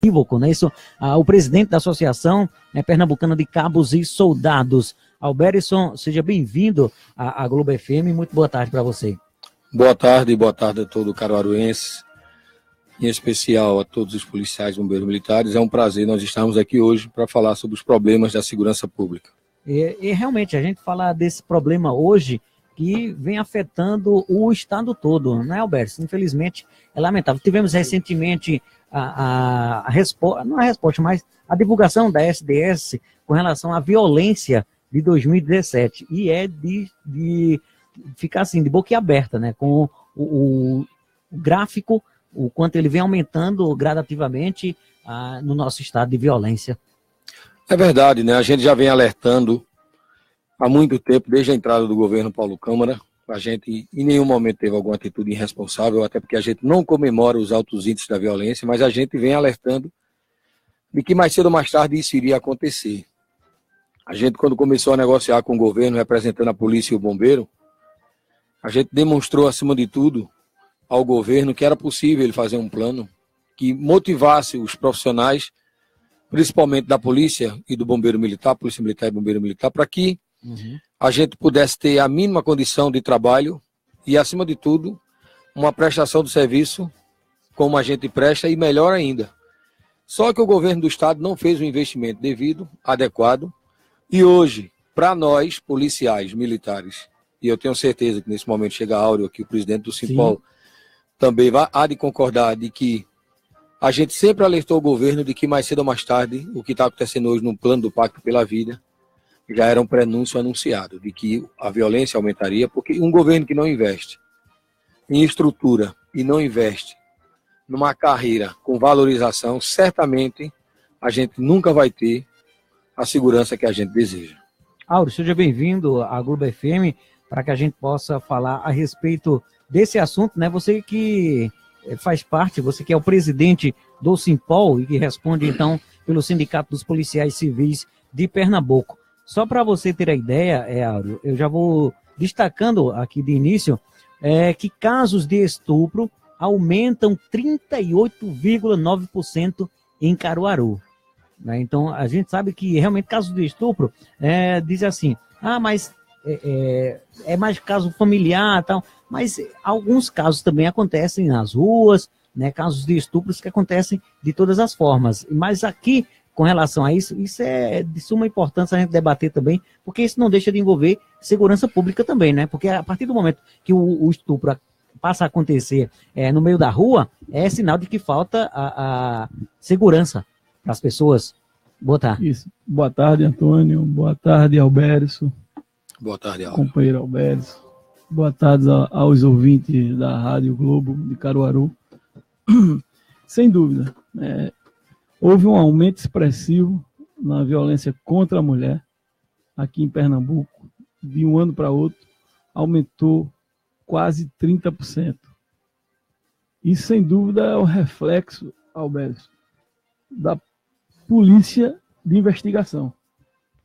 equívoco, né? Isso, o presidente da Associação Pernambucana de Cabos e Soldados. Alberson, seja bem-vindo à Globo FM, muito boa tarde para você. Boa tarde a todo caruaruense, em especial a todos os policiais, bombeiros militares. É um prazer nós estarmos aqui hoje para falar sobre os problemas da segurança pública. E realmente, a gente fala desse problema hoje que vem afetando o estado todo, né, Alberto? Infelizmente, é lamentável. Tivemos recentemente não a resposta, mas a divulgação da SDS com relação à violência de 2017. E é de ficar assim, de boca aberta, né? Com o gráfico, o quanto ele vem aumentando gradativamente no nosso estado de violência. É verdade, né? A gente já vem alertando há muito tempo, desde a entrada do governo Paulo Câmara. A gente em nenhum momento teve alguma atitude irresponsável, até porque a gente não comemora os altos índices da violência, mas a gente vem alertando de que mais cedo ou mais tarde isso iria acontecer. A gente, quando começou a negociar com o governo, representando a polícia e o bombeiro, a gente demonstrou, acima de tudo, ao governo que era possível ele fazer um plano que motivasse os profissionais, principalmente da polícia e do bombeiro militar, polícia militar e bombeiro militar, para que a gente pudesse ter a mínima condição de trabalho e, acima de tudo, uma prestação do serviço como a gente presta e melhor ainda. Só que o governo do estado não fez o investimento devido, adequado, e hoje, para nós, policiais, militares, e eu tenho certeza que nesse momento chega Áureo aqui, o presidente do Simpol, também há de concordar de que a gente sempre alertou o governo de que mais cedo ou mais tarde, o que está acontecendo hoje no plano do Pacto pela Vida, já era um prenúncio anunciado de que a violência aumentaria, porque um governo que não investe em estrutura e não investe numa carreira com valorização, certamente a gente nunca vai ter a segurança que a gente deseja. Áureo, seja bem-vindo à Globo FM para que a gente possa falar a respeito desse assunto, né? Você que faz parte, você que é o presidente do Simpol e que responde, então, pelo Sindicato dos Policiais Civis de Pernambuco. Só para você ter a ideia, Áureo, eu já vou destacando aqui de início que casos de estupro aumentam 38,9% em Caruaru. Né? Então, a gente sabe que realmente casos de estupro, diz assim, mas é mais caso familiar e tal, mas alguns casos também acontecem nas ruas, né? Casos de estupros que acontecem de todas as formas. Mas aqui, com relação a isso é de suma importância a gente debater também, porque isso não deixa de envolver segurança pública também, né? Porque a partir do momento que o estupro passa a acontecer no meio da rua, é sinal de que falta a segurança para as pessoas. Boa tarde. Isso. Boa tarde, Antônio. Boa tarde, Alberto. Boa tarde, Áureo. Companheiro Alberto. Boa tarde aos ouvintes da Rádio Globo de Caruaru. Sem dúvida, houve um aumento expressivo na violência contra a mulher aqui em Pernambuco. De um ano para outro, aumentou quase 30%. Isso, sem dúvida, é o reflexo, Alberto, da polícia de investigação.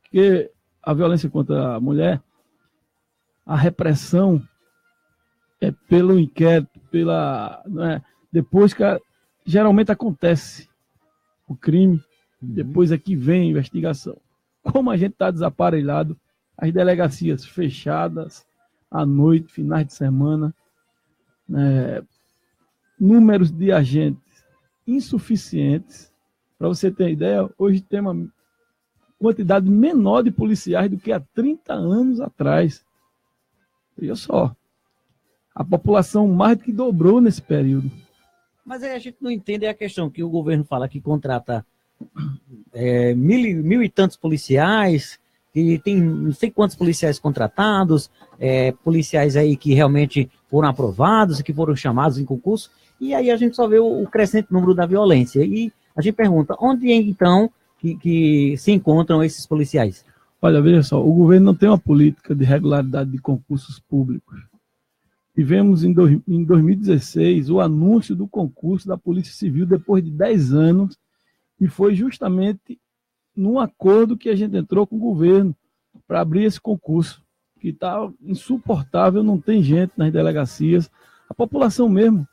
Porque a violência contra a mulher, a repressão é pelo inquérito, depois que geralmente acontece o crime, depois é que vem a investigação. Como a gente está desaparelhado, as delegacias fechadas à noite, finais de semana, números de agentes insuficientes. Para você ter ideia, hoje tem uma quantidade menor de policiais do que há 30 anos atrás. Veja só, a população mais do que dobrou nesse período. Mas aí a gente não entende a questão que o governo fala que contrata mil e tantos policiais, que tem não sei quantos policiais contratados, policiais aí que realmente foram aprovados e que foram chamados em concurso, e aí a gente só vê o crescente número da violência. E a gente pergunta, onde então que se encontram esses policiais? Olha, veja só, o governo não tem uma política de regularidade de concursos públicos. Tivemos em 2016 o anúncio do concurso da Polícia Civil depois de 10 anos, e foi justamente num acordo que a gente entrou com o governo para abrir esse concurso, que está insuportável, não tem gente nas delegacias. A população mesmo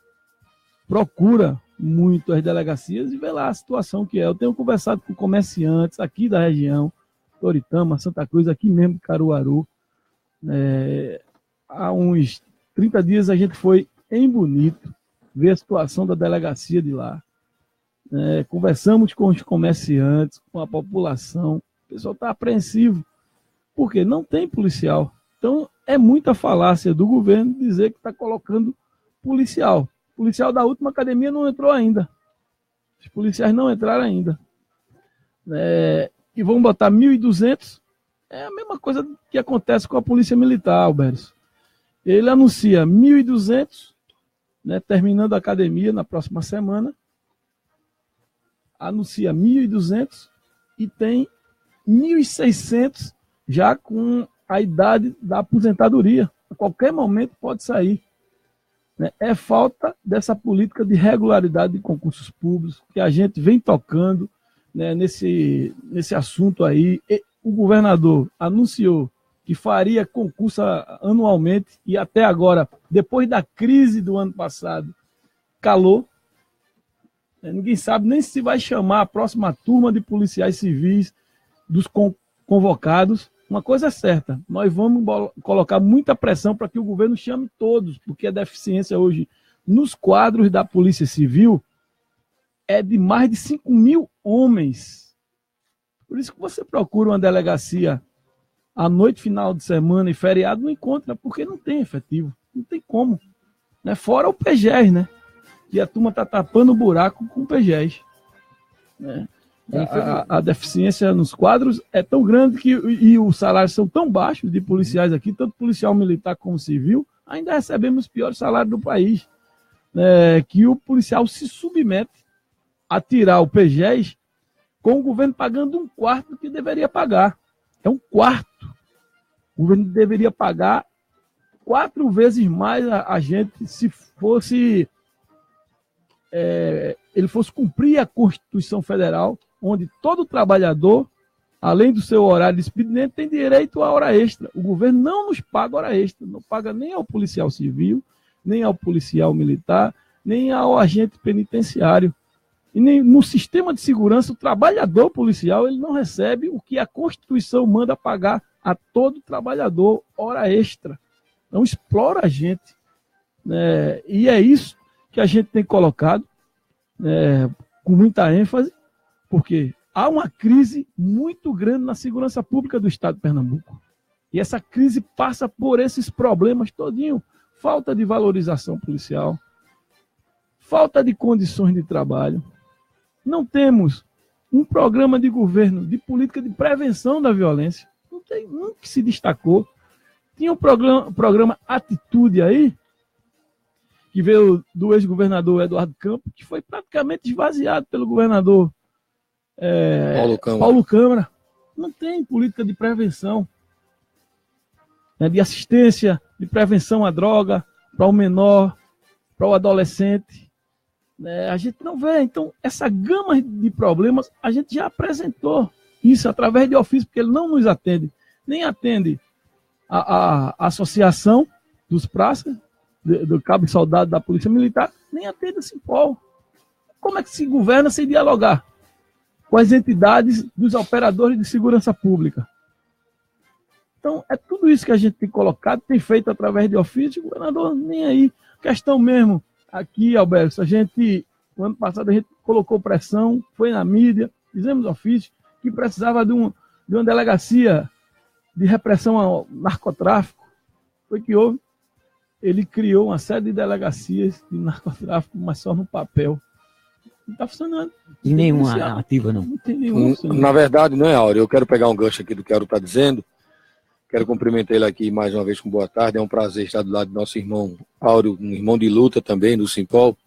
procura muito as delegacias e ver lá a situação que é. Eu tenho conversado com comerciantes aqui da região, Toritama, Santa Cruz, aqui mesmo, Caruaru. Há uns 30 dias a gente foi em Bonito ver a situação da delegacia de lá. Conversamos com os comerciantes, com a população. O pessoal está apreensivo, porque não tem policial. Então, é muita falácia do governo dizer que está colocando policial. O policial da última academia não entrou ainda. Os policiais não entraram ainda. E vão botar 1.200. É a mesma coisa que acontece com a Polícia Militar, Alberto. Ele anuncia 1.200, terminando a academia na próxima semana. Anuncia 1.200 e tem 1.600 já com a idade da aposentadoria. A qualquer momento pode sair. É falta dessa política de regularidade de concursos públicos que a gente vem tocando nesse assunto aí. O governador anunciou que faria concurso anualmente e até agora, depois da crise do ano passado, calou. Ninguém sabe nem se vai chamar a próxima turma de policiais civis dos convocados. Uma coisa é certa, nós vamos colocar muita pressão para que o governo chame todos, porque a deficiência hoje nos quadros da Polícia Civil é de mais de 5.000 homens. Por isso que você procura uma delegacia à noite, final de semana e feriado, não encontra, porque não tem efetivo, não tem como. Fora o PGES, que a turma está tapando o buraco com o PGES. A deficiência nos quadros é tão grande e os salários são tão baixos de policiais aqui, tanto policial militar como civil, ainda recebemos os piores salários do país. Que o policial se submete a tirar o PGES com o governo pagando 1/4 do que deveria pagar. É 1/4. O governo deveria pagar 4 vezes mais a gente se fosse... ele fosse cumprir a Constituição Federal, onde todo trabalhador, além do seu horário de expediente, tem direito a hora extra. O governo não nos paga hora extra, não paga nem ao policial civil, nem ao policial militar, nem ao agente penitenciário. E nem no sistema de segurança, o trabalhador policial ele não recebe o que a Constituição manda pagar a todo trabalhador, hora extra. Não explora a gente. E é isso que a gente tem colocado com muita ênfase, porque há uma crise muito grande na segurança pública do Estado de Pernambuco. E essa crise passa por esses problemas todinho. Falta de valorização policial, falta de condições de trabalho. Não temos um programa de governo de política de prevenção da violência. Não tem um que se destacou. Tinha um programa Atitude aí, que veio do ex-governador Eduardo Campos, que foi praticamente esvaziado pelo governador Paulo Câmara. Não tem política de prevenção, de assistência, de prevenção à droga, para o menor, para o adolescente. A gente não vê. Então, essa gama de problemas, a gente já apresentou isso através de ofício, porque ele não nos atende. Nem atende a associação dos praças, do cabo e soldado da Polícia Militar, nem atende a Simpol. Como é que se governa sem dialogar com as entidades dos operadores de segurança pública? Então, é tudo isso que a gente tem colocado, tem feito através de ofício, o governador nem aí. Questão mesmo, aqui, Alberto, no ano passado a gente colocou pressão, foi na mídia, fizemos ofício, que precisava de uma delegacia de repressão ao narcotráfico. Foi que houve. Ele criou uma série de delegacias de narcotráfico, mas só no papel. Não está funcionando. E nenhuma ativa, não? Não tem nenhuma. Na verdade, não é, Áureo. Eu quero pegar um gancho aqui do que o Áureo está dizendo. Quero cumprimentar ele aqui mais uma vez com boa tarde. É um prazer estar do lado do nosso irmão Áureo, um irmão de luta também, do Simpol.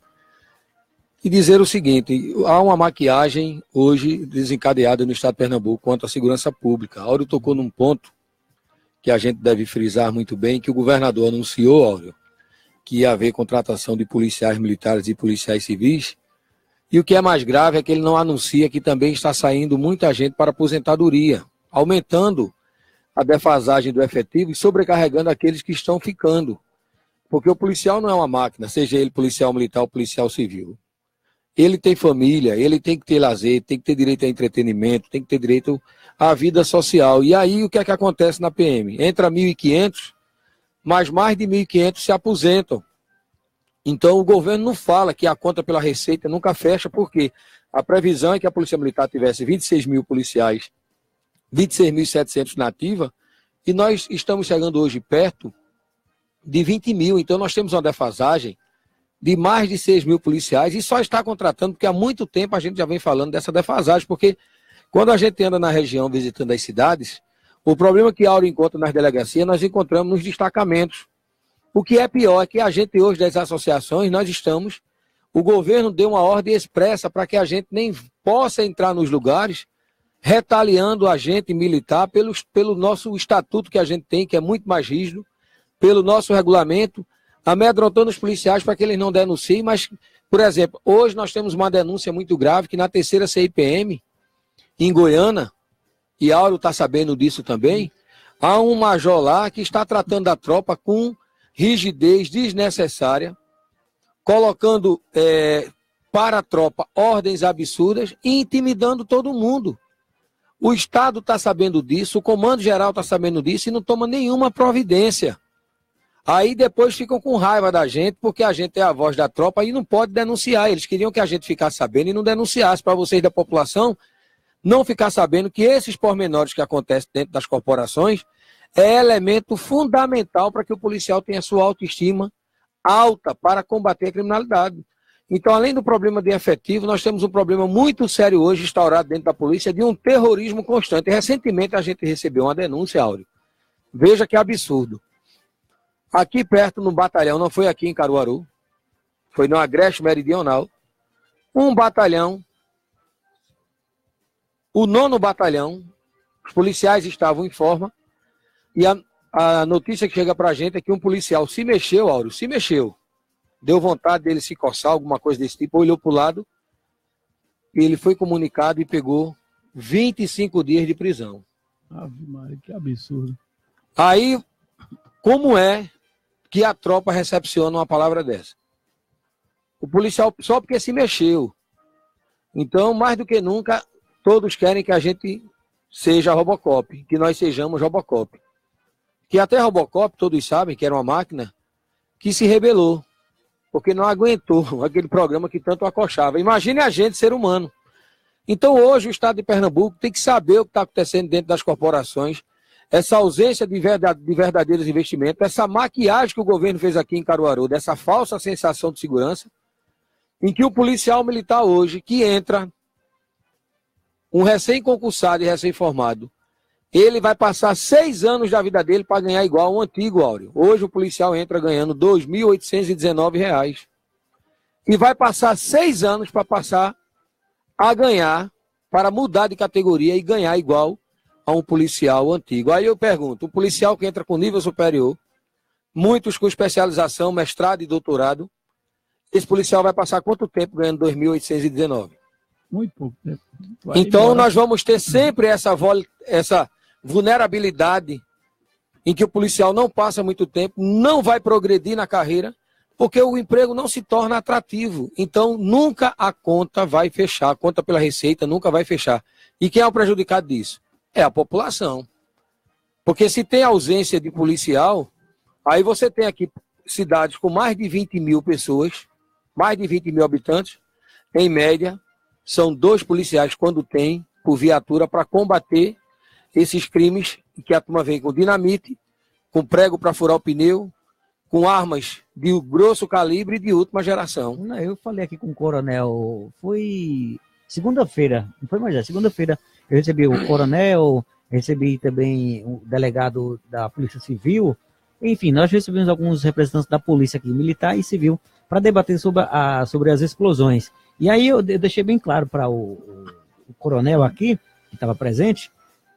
E dizer o seguinte, há uma maquiagem hoje desencadeada no estado de Pernambuco quanto à segurança pública. Áureo tocou num ponto que a gente deve frisar muito bem, que o governador anunciou, Áureo, que ia haver contratação de policiais militares e policiais civis. E o que é mais grave é que ele não anuncia que também está saindo muita gente para aposentadoria, aumentando a defasagem do efetivo e sobrecarregando aqueles que estão ficando. Porque o policial não é uma máquina, seja ele policial militar ou policial civil. ele tem família, ele tem que ter lazer, tem que ter direito a entretenimento, tem que ter direito à vida social. E aí o que é que acontece na PM? Entra 1.500, mas mais de 1.500 se aposentam. Então o governo não fala que a conta pela Receita nunca fecha, porque a previsão é que a Polícia Militar tivesse 26 mil policiais, 26.700 na ativa, e nós estamos chegando hoje perto de 20 mil. Então nós temos uma defasagem de mais de 6 mil policiais e só está contratando porque há muito tempo a gente já vem falando dessa defasagem, porque quando a gente anda na região visitando as cidades, o problema que Áureo encontra nas delegacias, nós encontramos nos destacamentos. O que é pior é que a gente hoje das associações, o governo deu uma ordem expressa para que a gente nem possa entrar nos lugares retaliando a agente militar pelo nosso estatuto que a gente tem, que é muito mais rígido, pelo nosso regulamento, amedrontando os policiais para que eles não denunciem. Mas, por exemplo, hoje nós temos uma denúncia muito grave que na terceira CIPM, em Goiânia, e Áureo está sabendo disso também, há um major lá que está tratando a tropa com rigidez desnecessária, colocando para a tropa ordens absurdas e intimidando todo mundo. O Estado está sabendo disso, o Comando Geral está sabendo disso e não toma nenhuma providência. Aí depois ficam com raiva da gente, porque a gente é a voz da tropa e não pode denunciar. Eles queriam que a gente ficasse sabendo e não denunciasse, para vocês da população não ficar sabendo que esses pormenores que acontecem dentro das corporações é elemento fundamental para que o policial tenha sua autoestima alta para combater a criminalidade. Então, além do problema de efetivo, nós temos um problema muito sério hoje instaurado dentro da polícia de um terrorismo constante. E, recentemente a gente recebeu uma denúncia, Áureo. Veja que absurdo. Aqui perto, no batalhão, não foi aqui em Caruaru, foi no Agreste Meridional, um batalhão, o 9º batalhão, os policiais estavam em forma, e a notícia que chega pra gente é que um policial se mexeu, Áureo, se mexeu. Deu vontade dele se coçar, alguma coisa desse tipo, olhou para o lado, e ele foi comunicado e pegou 25 dias de prisão. Ave Maria, que absurdo. Aí, como é que a tropa recepciona uma palavra dessa? O policial, só porque se mexeu. Então, mais do que nunca, todos querem que a gente seja Robocop, que nós sejamos Robocop. Que até Robocop, todos sabem que era uma máquina que se rebelou, porque não aguentou aquele programa que tanto acochava. Imagine a gente, ser humano. Então hoje o Estado de Pernambuco tem que saber o que está acontecendo dentro das corporações, essa ausência de verdadeiros investimentos, essa maquiagem que o governo fez aqui em Caruaru, dessa falsa sensação de segurança, em que o policial militar hoje, que entra, um recém-concursado e recém-formado, ele vai passar 6 anos da vida dele para ganhar igual ao antigo, Áureo. Hoje o policial entra ganhando R$ 2.819. E vai passar 6 anos para passar a ganhar, para mudar de categoria e ganhar igual a um policial antigo. Aí eu pergunto, o policial que entra com nível superior, muitos com especialização, mestrado e doutorado, esse policial vai passar quanto tempo ganhando R$ 2.819? Muito pouco tempo. Então nós vamos ter sempre essa vulnerabilidade em que o policial não passa muito tempo, não vai progredir na carreira, porque o emprego não se torna atrativo. Então nunca a conta vai fechar, a conta pela Receita nunca vai fechar. E quem é o prejudicado disso? É a população. Porque se tem ausência de policial, aí você tem aqui cidades com mais de 20 mil pessoas, mais de 20 mil habitantes, em média, são 2 policiais quando tem por viatura para combater esses crimes que a turma vem com dinamite, com prego para furar o pneu, com armas de grosso calibre e de última geração. Eu falei aqui com o coronel, foi segunda-feira, não foi mais, segunda-feira eu recebi o coronel, recebi também o delegado da Polícia Civil, enfim, nós recebemos alguns representantes da Polícia aqui, militar e civil, para debater sobre as explosões. E aí eu deixei bem claro para o coronel aqui, que estava presente,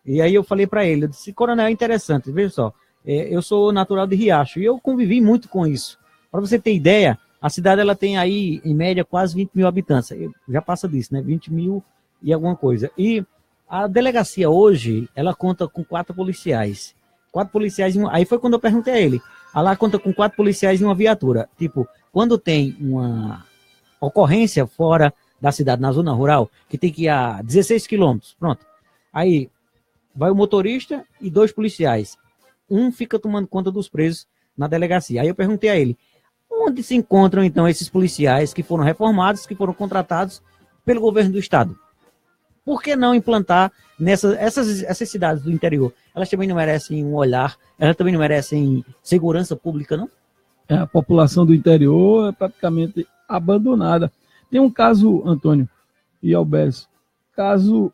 e aí eu falei para ele, eu disse, coronel, é interessante, veja só, eu sou natural de Riacho, e eu convivi muito com isso. Para você ter ideia, a cidade ela tem aí, em média, quase 20 mil habitantes, já passa disso, né, 20 mil e alguma coisa. E a delegacia hoje, ela conta com 4 policiais. 4 policiais, aí foi quando eu perguntei a ele, lá conta com 4 policiais em uma viatura. Tipo, quando tem uma ocorrência fora da cidade, na zona rural, que tem que ir a 16 quilômetros, pronto. Aí vai o motorista e 2 policiais. Um fica tomando conta dos presos na delegacia. Aí eu perguntei a ele, onde se encontram então esses policiais que foram reformados, que foram contratados pelo governo do estado? Por que não implantar essas cidades do interior? Elas também não merecem um olhar, elas também não merecem segurança pública, não? A população do interior é praticamente abandonada. Tem um caso, Antônio e Alberto, caso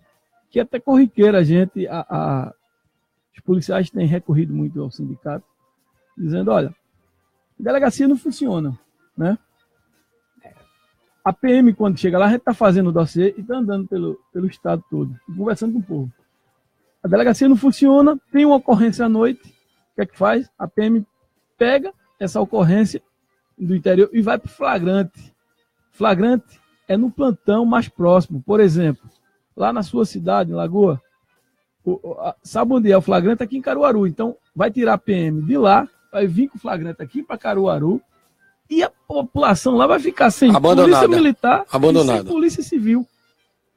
que até corriqueiro os policiais têm recorrido muito ao sindicato, dizendo, olha, a delegacia não funciona, né? A PM, quando chega lá, a gente está fazendo o dossiê e está andando pelo estado todo, conversando com o povo. A delegacia não funciona, tem uma ocorrência à noite, o que é que faz? A PM pega essa ocorrência do interior e vai para o flagrante. Flagrante é no plantão mais próximo. Por exemplo, lá na sua cidade, em Lagoa, sabe onde é o flagrante? Aqui em Caruaru. Então, vai tirar a PM de lá, vai vir com o flagrante aqui para Caruaru, e a população lá vai ficar sem polícia militar e sem polícia civil.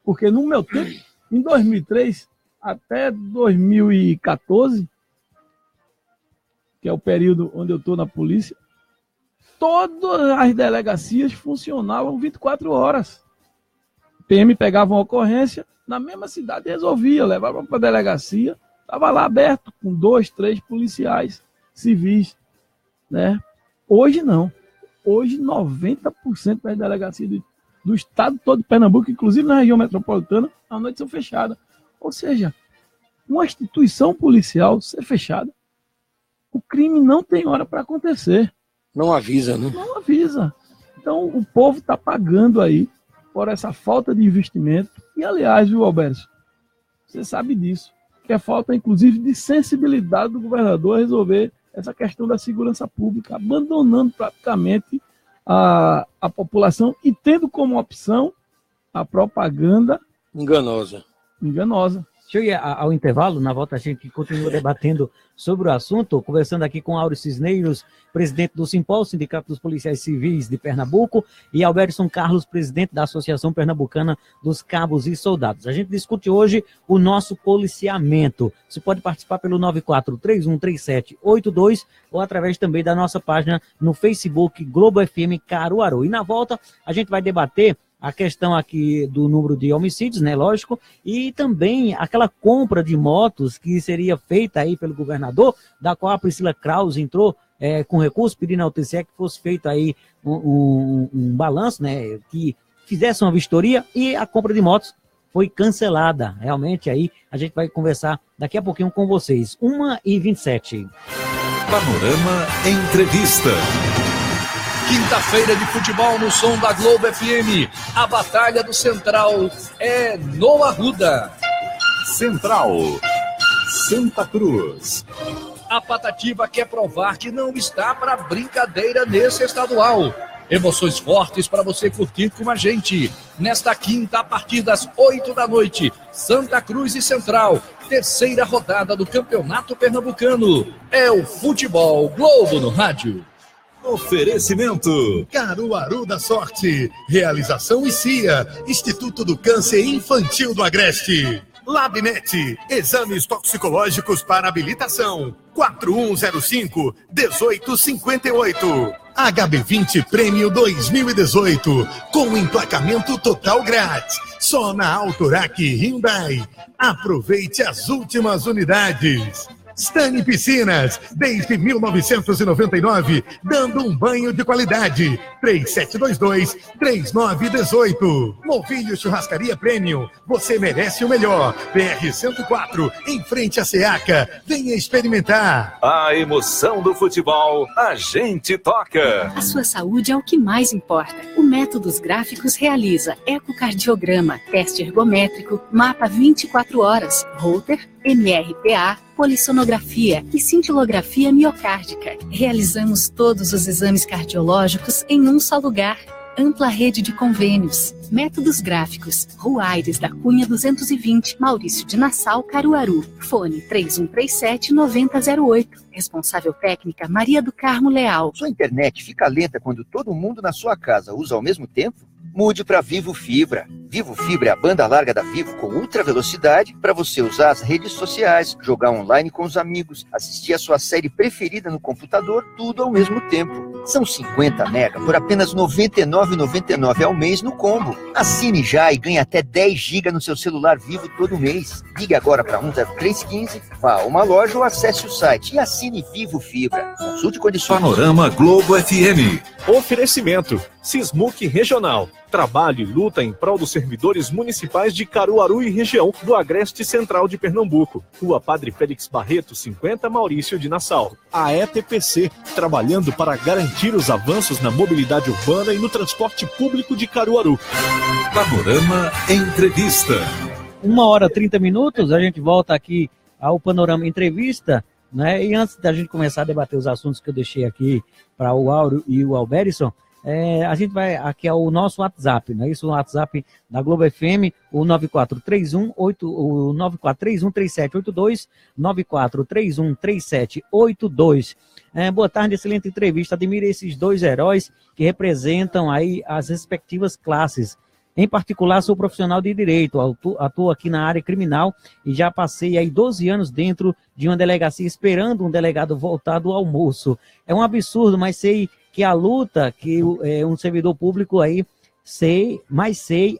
Porque no meu tempo, em 2003 até 2014, que é o período onde eu estou na polícia, todas as delegacias funcionavam 24 horas. PM pegava uma ocorrência, na mesma cidade resolvia, levava para a delegacia, estava lá aberto, com 2, 3 policiais civis, né? Hoje não. Hoje 90% das delegacias do estado todo de Pernambuco, inclusive na região metropolitana, à noite são fechadas. Ou seja, uma instituição policial ser fechada, o crime não tem hora para acontecer. Não avisa, né? Não avisa. Então, o povo está pagando aí por essa falta de investimento. E, aliás, viu, Alberto, você sabe disso, que é falta, inclusive, de sensibilidade do governador a resolver essa questão da segurança pública, abandonando praticamente a população e tendo como opção a propaganda enganosa. Deixa eu ir ao intervalo, na volta a gente continua debatendo sobre o assunto, conversando aqui com Áureo Cisneiros, presidente do Simpol, Sindicato dos Policiais Civis de Pernambuco, e Alberson Carlos, presidente da Associação Pernambucana dos Cabos e Soldados. A gente discute hoje o nosso policiamento. Você pode participar pelo 94313782 ou através também da nossa página no Facebook Globo FM Caruaru. E na volta a gente vai debater a questão aqui do número de homicídios, né, lógico, e também aquela compra de motos que seria feita aí pelo governador, da qual a Priscila Krause entrou com recurso, pedindo ao TCE que fosse feito aí um balanço, né, que fizesse uma vistoria, e a compra de motos foi cancelada. Realmente aí a gente vai conversar daqui a pouquinho com vocês. 1h27. Panorama Entrevista. Quinta-feira de futebol no som da Globo FM. A Batalha do Central é no Arruda. Central, Santa Cruz. A Patativa quer provar que não está para brincadeira nesse estadual. Emoções fortes para você curtir com a gente. Nesta quinta, a partir das 8 da noite, Santa Cruz e Central. Terceira rodada do Campeonato Pernambucano. É o Futebol Globo no rádio. Oferecimento Caruaru da Sorte, Realização ICIA, Instituto do Câncer Infantil do Agreste. Labnet, exames toxicológicos para habilitação, 4105-1858. HB20 Prêmio 2018, com emplacamento total grátis, só na Autorac Hyundai. Aproveite as últimas unidades. Stani Piscinas, desde 1999, dando um banho de qualidade. 3722-3918. Novilho Churrascaria Premium, você merece o melhor. PR-104, em frente à SEACA. Venha experimentar. A emoção do futebol, a gente toca. A sua saúde é o que mais importa. O Métodos Gráficos realiza ecocardiograma, teste ergométrico, mapa 24 horas, Holter, MRPA, polissonografia e cintilografia miocárdica. Realizamos todos os exames cardiológicos em um só lugar. Ampla rede de convênios. Métodos Gráficos. Rua Aires da Cunha 220, Maurício de Nassau, Caruaru. Fone 3137-9008. Responsável técnica Maria do Carmo Leal. Sua internet fica lenta quando todo mundo na sua casa usa ao mesmo tempo? mude para Vivo Fibra. Vivo Fibra é a banda larga da Vivo com ultra velocidade para você usar as redes sociais, jogar online com os amigos, assistir a sua série preferida no computador, tudo ao mesmo tempo. São 50 mega por apenas R$ 99,99 ao mês no combo. Assine já e ganhe até 10 GB no seu celular Vivo todo mês. Ligue agora para 10315, vá a uma loja ou acesse o site e assine Vivo Fibra. Consulte condições. Panorama Globo FM. Oferecimento: Sismuc Regional. Trabalho e luta em prol dos servidores municipais de Caruaru e região do Agreste Central de Pernambuco. Rua Padre Félix Barreto, 50, Maurício de Nassau. A ETPC, trabalhando para garantir os avanços na mobilidade urbana e no transporte público de Caruaru. Panorama Entrevista. 1h30, a gente volta aqui ao Panorama Entrevista, né? E antes da gente começar a debater os assuntos que eu deixei aqui para o Áureo e o Alberison, a gente vai aqui ao nosso WhatsApp, não é isso? O WhatsApp da Globo FM, o 9431-3782, 9431-3782. Boa tarde, excelente entrevista. Admiro esses dois heróis que representam aí as respectivas classes. Em particular, sou profissional de direito, atuo aqui na área criminal e já passei aí 12 anos dentro de uma delegacia esperando um delegado voltar do almoço. É um absurdo, mas sei que a luta que um servidor público aí, sei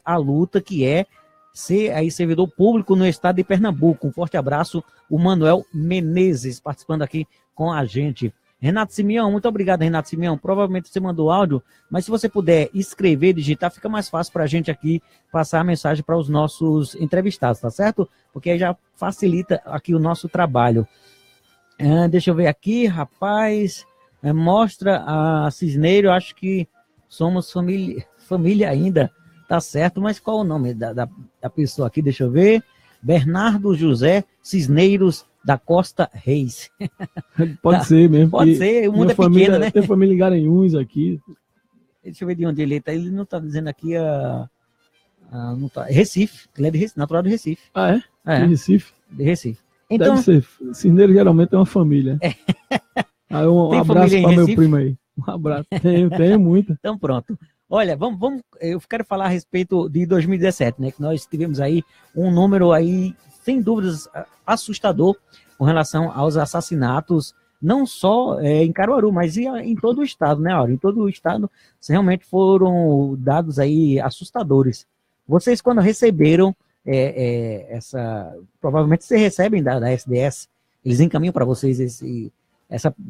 a luta que é ser aí servidor público no estado de Pernambuco. Um forte abraço, o Manuel Menezes, participando aqui com a gente. Renato Simeão, muito obrigado, Renato Simeão. Provavelmente você mandou áudio, mas se você puder escrever, digitar, fica mais fácil para a gente aqui passar a mensagem para os nossos entrevistados, tá certo? Porque aí já facilita aqui o nosso trabalho. Deixa eu ver aqui, rapaz. Mostra a Cisneiro, acho que somos família ainda, tá certo, mas qual o nome da pessoa aqui? Deixa eu ver. Bernardo José Cisneiros da Costa Reis. Pode ser mesmo. Pode ser, o mundo é pequeno, né? Tem família em Garanhuns aqui. Deixa eu ver de onde ele está. Ele não está dizendo aqui não tá, Recife, ele é de Recife, natural de Recife. Ah, é? É. De Recife? De Recife. Então, deve ser. Cisneiro geralmente é uma família. Aí um abraço para meu primo aí. Um abraço. Tenho muito. Então pronto. Olha, vamos, eu quero falar a respeito de 2017, né? Que nós tivemos aí um número aí, sem dúvidas, assustador com relação aos assassinatos, não só em Caruaru, mas em todo o estado, né, Áureo? Em todo o estado, realmente foram dados aí assustadores. Vocês, quando receberam provavelmente vocês recebem da SDS, eles encaminham para vocês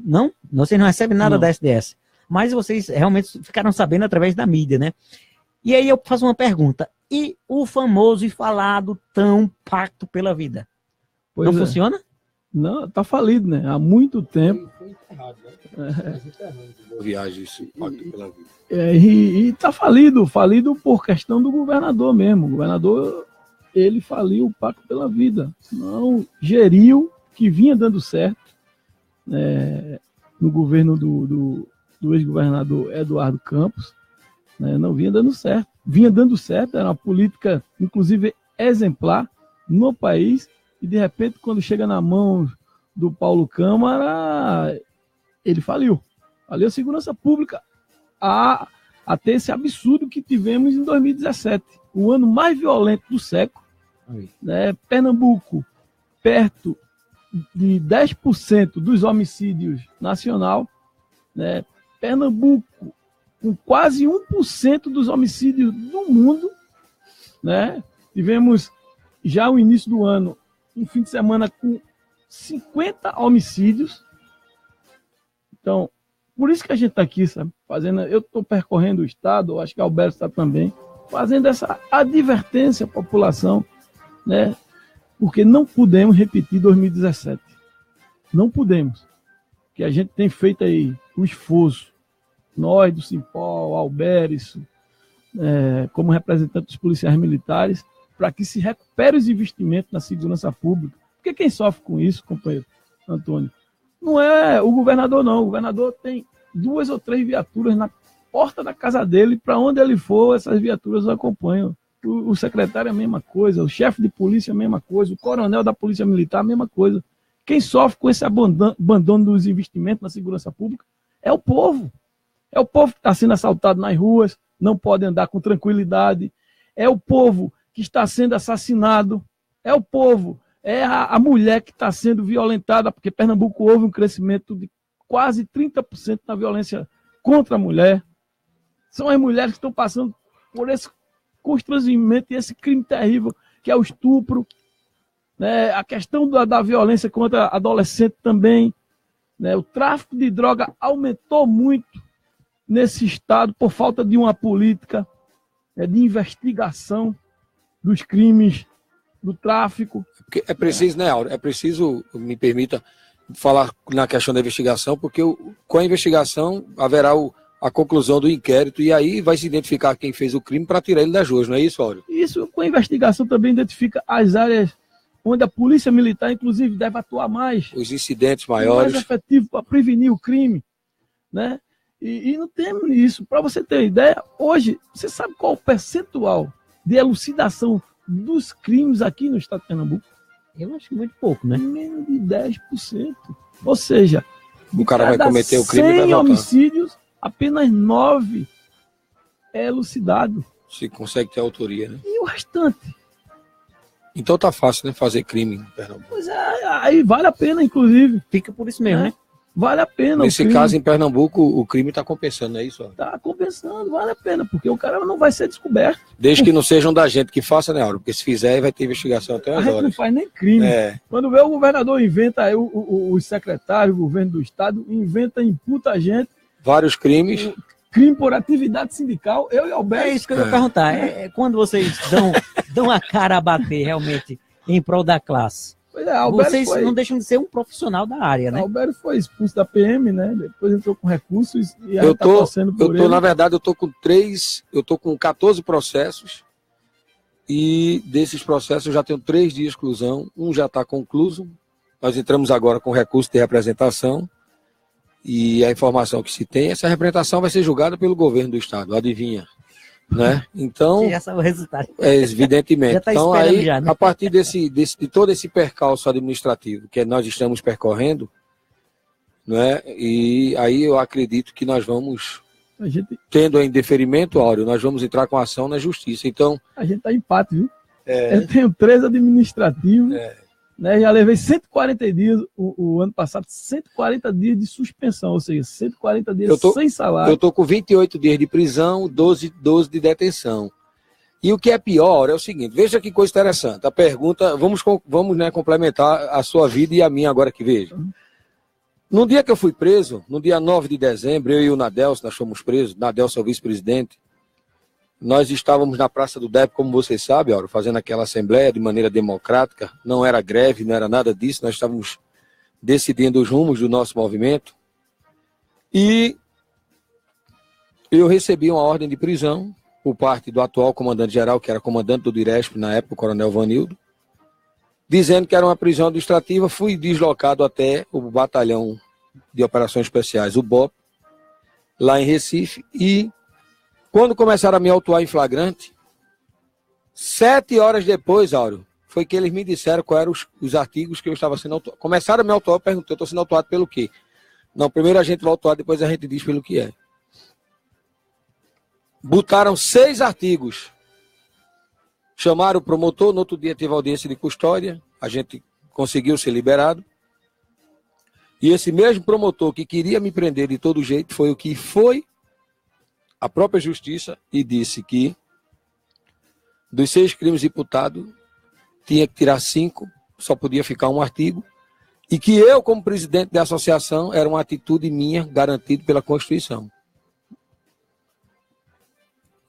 não, vocês não recebem nada da SDS, mas vocês realmente ficaram sabendo através da mídia, né? E aí eu faço uma pergunta, e o famoso e falado tão Pacto pela Vida? Pois não funciona? Não, tá falido, né? Há muito tempo. Foi enterrado, né? Viagem, esse Pacto pela Vida. E tá falido por questão do governador mesmo. O governador, ele faliu o Pacto pela Vida. Não geriu, que vinha dando certo, no governo do ex-governador Eduardo Campos, né? Não vinha dando certo. Vinha dando certo, era uma política, inclusive, exemplar no país, e de repente, quando chega na mão do Paulo Câmara, ele faliu. Faliu a segurança pública, até esse absurdo que tivemos em 2017, o ano mais violento do século, né? Pernambuco, perto de 10% dos homicídios nacional, né? Pernambuco, com quase 1% dos homicídios do mundo, né? Tivemos já no início do ano, um fim de semana com 50 homicídios. Então, por isso que a gente está aqui, sabe? Eu estou percorrendo o estado, eu acho que a Alberto está também, fazendo essa advertência à população, né? Porque não podemos repetir 2017. Não podemos. Que a gente tem feito aí o esforço, nós do Simpol, Alberto, como representante dos policiais militares, para que se recupere os investimentos na segurança pública. Porque quem sofre com isso, companheiro Antônio, não é o governador, não. O governador tem 2 ou 3 viaturas na porta da casa dele, para onde ele for, essas viaturas o acompanham. O secretário é a mesma coisa, o chefe de polícia é a mesma coisa, o coronel da polícia militar é a mesma coisa. Quem sofre com esse abandono dos investimentos na segurança pública é o povo. É o povo que está sendo assaltado nas ruas, não podem andar com tranquilidade. É o povo que está sendo assassinado, é o povo, é a mulher que está sendo violentada, porque Pernambuco houve um crescimento de quase 30% na violência contra a mulher. São as mulheres que estão passando por esse constrangimento e esse crime terrível, que é o estupro, né? A questão da violência contra adolescente também, né? O tráfico de droga aumentou muito nesse estado por falta de uma política, né, de investigação dos crimes do tráfico. Porque é preciso, né, Áureo? É preciso, me permita, falar na questão da investigação, porque com a investigação haverá a conclusão do inquérito e aí vai se identificar quem fez o crime para tirar ele das ruas, não é isso, Áureo? Isso, com a investigação também identifica as áreas onde a polícia militar, inclusive, deve atuar mais. Os incidentes maiores. Mais efetivo para prevenir o crime, né? E não temos isso. Para você ter ideia, hoje, você sabe qual o percentual de elucidação dos crimes aqui no estado de Pernambuco? Eu acho muito pouco, né? Menos de 10%. Ou seja, o cara vai cometer o crime e vai 100 voltar. homicídios, apenas 9 é elucidado. Se consegue ter autoria, né? E o restante? Então tá fácil, né? Fazer crime em Pernambuco. Pois é, aí vale a pena, inclusive. Fica por isso mesmo, né? Vale a pena. Nesse caso, em Pernambuco, o crime está compensando, não é isso? Está compensando, vale a pena, porque o cara não vai ser descoberto. Desde que não sejam da gente que faça, né, Áureo? Porque se fizer, vai ter investigação até as horas. A gente não faz nem crime. Quando vê o governador inventa, aí os secretários, o governo do estado, imputa a gente. Vários crimes. Crime por atividade sindical, eu e Alberto. É isso que eu ia perguntar. Quando vocês dão a cara a bater realmente em prol da classe. Vocês não deixam de ser um profissional da área, né? Alberto foi expulso da PM, né? Depois entrou com recursos e aí tá torcendo por ele. Na verdade, eu tô com 14 processos e desses processos eu já tenho 3 de exclusão. Um já está concluso. Nós entramos agora com recurso de representação e a informação que se tem, essa representação vai ser julgada pelo governo do estado, adivinha? Né? Então, já sabe o resultado. Evidentemente. Já tá então, aí, já, né? a partir de todo esse percalço administrativo que nós estamos percorrendo, né? E aí eu acredito que nós vamos, tendo em deferimento, Áureo, nós vamos entrar com ação na justiça. Então, a gente tá em empate, viu? Eu tenho 3 administrativos. Né, já levei 140 dias, o ano passado, 140 dias de suspensão, ou seja, 140 dias sem salário. Eu estou com 28 dias de prisão, 12 de detenção. E o que é pior é o seguinte, veja que coisa interessante, a pergunta, vamos né, complementar a sua vida e a minha agora que veja. No dia que eu fui preso, no dia 9 de dezembro, eu e o Nadelson, nós fomos presos, Nadelson é o vice-presidente, nós estávamos na Praça do DEP, como vocês sabem, Áureo, fazendo aquela assembleia de maneira democrática, não era greve, não era nada disso, nós estávamos decidindo os rumos do nosso movimento. E eu recebi uma ordem de prisão por parte do atual comandante-geral, que era comandante do Diresp na época, o coronel Vanildo, dizendo que era uma prisão administrativa. Fui deslocado até o batalhão de operações especiais, o BOP, lá em Recife, e quando começaram a me autuar em flagrante, 7 horas depois, Áureo, foi que eles me disseram quais eram os artigos que eu estava sendo autuado. Começaram a me autuar, eu perguntei, eu estou sendo autuado pelo quê? Não, primeiro a gente vai autuar, depois a gente diz pelo que é. Botaram 6 artigos. Chamaram o promotor, no outro dia teve audiência de custódia, a gente conseguiu ser liberado. E esse mesmo promotor que queria me prender de todo jeito foi o que foi a própria justiça e disse que dos 6 crimes imputados tinha que tirar 5, só podia ficar um artigo, e que eu, como presidente da associação, era uma atitude minha, garantida pela Constituição.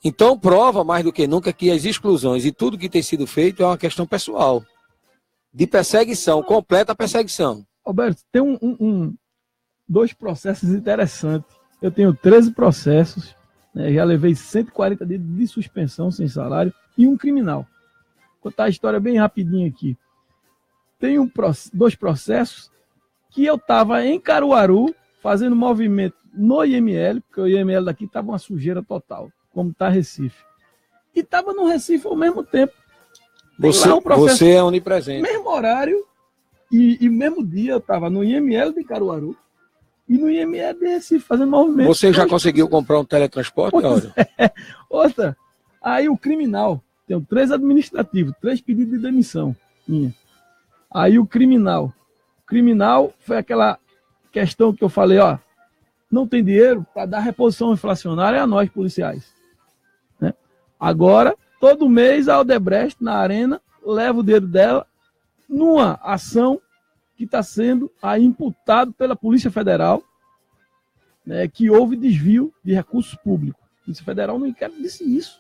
Então, prova mais do que nunca que as exclusões e tudo que tem sido feito é uma questão pessoal, de perseguição, completa perseguição. Alberto, tem 2 processos interessantes. Eu tenho 13 processos, né, já levei 140 dias de suspensão sem salário e um criminal. Vou contar a história bem rapidinho aqui. Tem 2 processos que eu estava em Caruaru fazendo movimento no IML, porque o IML daqui estava uma sujeira total, como está Recife. E estava no Recife ao mesmo tempo. Você é onipresente. Mesmo horário e mesmo dia eu estava no IML de Caruaru e no IME de Recife, fazendo movimento. Você já conseguiu comprar um teletransporte, Áureo? Outra, aí o criminal, tem 3 administrativos, 3 pedidos de demissão minha. Aí o criminal foi aquela questão que eu falei, ó, não tem dinheiro para dar reposição inflacionária a nós policiais. Né? Agora, todo mês a Odebrecht, na arena, leva o dinheiro dela numa ação que está sendo aí imputado pela Polícia Federal, né, que houve desvio de recursos públicos. A Polícia Federal não quer disse isso.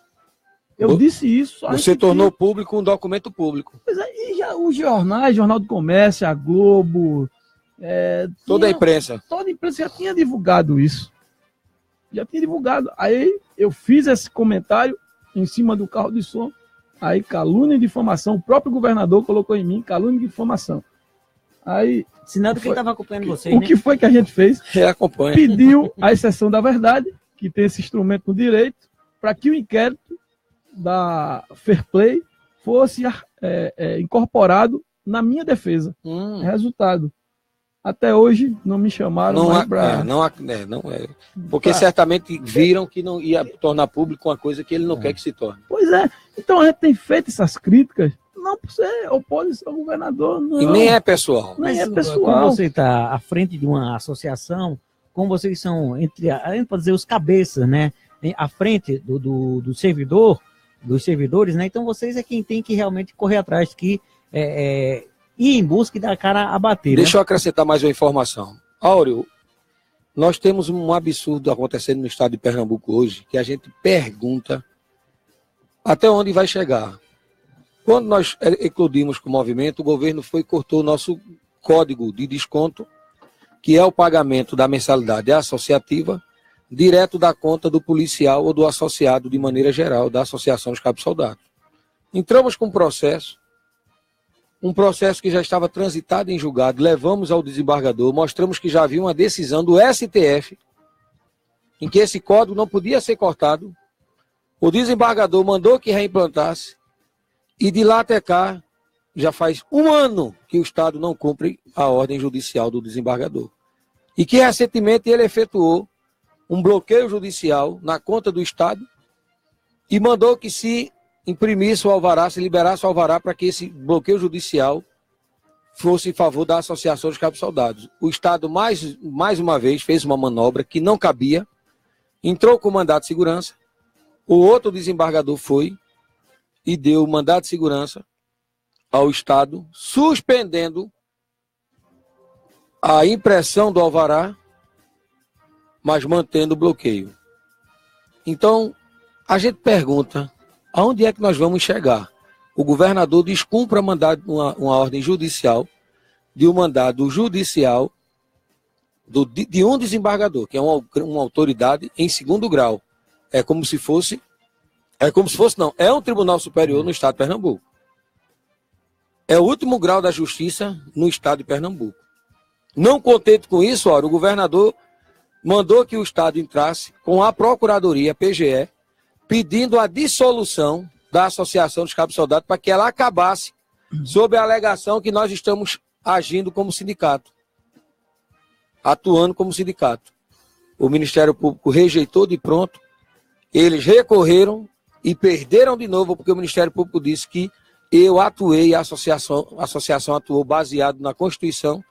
Eu disse isso. Você tornou público um documento público. Pois é, e já os jornais, Jornal do Comércio, a Globo... toda a imprensa. Toda a imprensa já tinha divulgado isso. Já tinha divulgado. Aí eu fiz esse comentário em cima do carro de som. Aí calúnia e difamação. O próprio governador colocou em mim calúnia e difamação. Aí... Sinal do que estava acompanhando vocês, O que foi que a gente fez? Reacompanha. Pediu a exceção da verdade, que tem esse instrumento no direito, para que o inquérito da Fair Play fosse incorporado na minha defesa. Resultado. Até hoje não me chamaram para... Porque certamente viram que não ia tornar público uma coisa que ele não quer que se torne. Pois é. Então a gente tem feito essas críticas, não por ser oposição ao governador, não. E nem é pessoal. Nem é pessoal. Como você está à frente de uma associação, como vocês são, a gente pode dizer, os cabeças, né? À frente do servidor, dos servidores, né? Então vocês é quem tem que realmente correr atrás, que ir em busca e dar a cara a bater. Deixa eu acrescentar mais uma informação. Áureo, nós temos um absurdo acontecendo no estado de Pernambuco hoje, que a gente pergunta até onde vai chegar. Quando nós eclodimos com o movimento, o governo cortou o nosso código de desconto, que é o pagamento da mensalidade associativa, direto da conta do policial ou do associado, de maneira geral, da Associação dos Cabos Soldados. Entramos com um processo que já estava transitado em julgado, levamos ao desembargador, mostramos que já havia uma decisão do STF, em que esse código não podia ser cortado. O desembargador mandou que reimplantasse, e de lá até cá, já faz 1 ano que o Estado não cumpre a ordem judicial do desembargador. E que recentemente ele efetuou um bloqueio judicial na conta do Estado e mandou que se imprimisse o alvará, se liberasse o alvará para que esse bloqueio judicial fosse em favor da Associação dos Cabos Soldados. O Estado, mais uma vez, fez uma manobra que não cabia, entrou com o mandato de segurança, o outro desembargador foi e deu o mandato de segurança ao Estado, suspendendo a impressão do alvará, mas mantendo o bloqueio. Então, a gente pergunta, aonde é que nós vamos chegar? O governador descumpre uma ordem judicial, de um mandado judicial de um desembargador, que é uma autoridade em 2º grau. É um tribunal superior no estado de Pernambuco. É o último grau da justiça no estado de Pernambuco. Não contente com isso, o governador mandou que o Estado entrasse com a Procuradoria, PGE, pedindo a dissolução da Associação dos Cabos Soldados para que ela acabasse sob a alegação que nós estamos agindo como sindicato, atuando como sindicato. O Ministério Público rejeitou de pronto, eles recorreram e perderam de novo, porque o Ministério Público disse que eu atuei, a associação atuou baseado na Constituição,